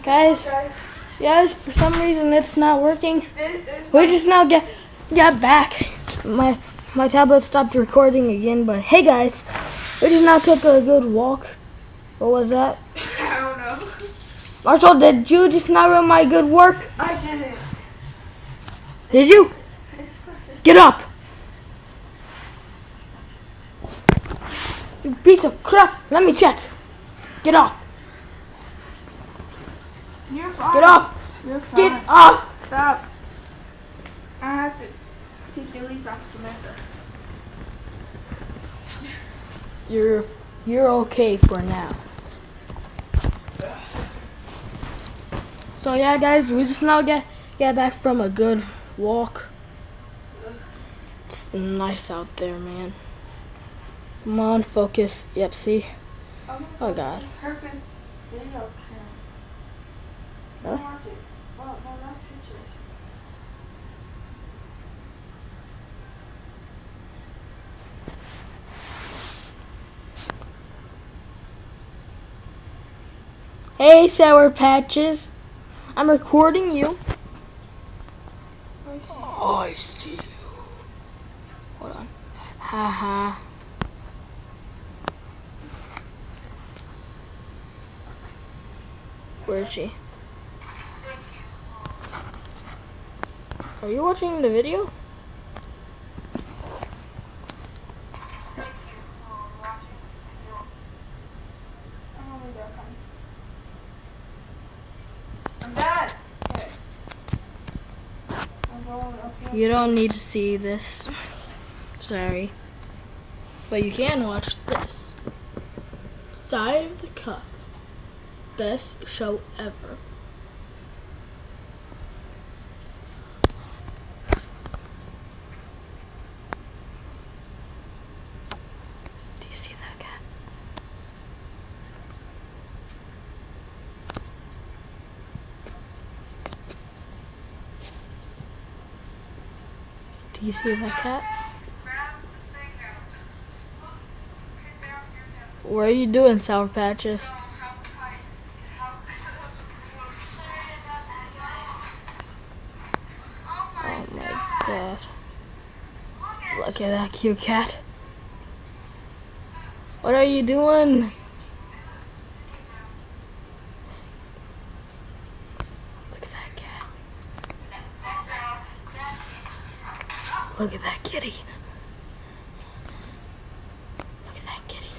Guys, yes, for some reason it's not working. We just now get back. My tablet stopped recording again, but hey guys, we just now took a good walk. What was that? I don't know. Marshall, did you just now ruin my good work? I didn't. Did you? Get up! You piece of crap! Let me check. Get off! You're fine. Get off! You're fine. Get off! Stop. I have to take the lease off Samantha. You're okay for now. So yeah, guys, we just now get back from a good walk. It's nice out there, man. Come on, focus. Yep, see? Oh God. Perfect video camera. Huh? I want it. Well, no, not pictures. Hey, Sour Patches. I'm recording you. I see you. Hold on. Haha. Where is she? Are you watching the video? I'm done. Okay. I'm going up here. You don't need to see this. Sorry. But you can watch this. Side of the Cup. Best show ever. Do you see that cat? Do you see that cat? What are you doing, Sour Patches? Oh my God. Look at that cute cat. What are you doing? Look at that cat. Look at that kitty. Look at that kitty.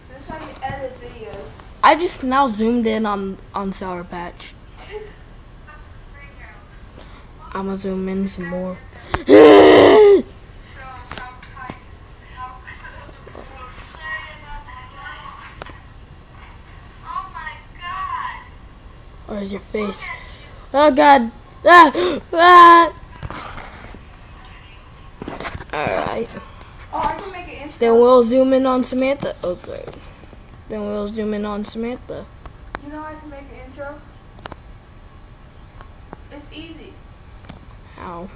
This is how you edit videos. I just now zoomed in on Sour Patch. I'm gonna zoom in some more. Where's your face? Oh God! Ah! Alright. Oh, I can make it instant. Then we'll zoom in on Samantha. Oh, sorry. Then we'll zoom in on Samantha. You know I can make an intro? It's easy. How?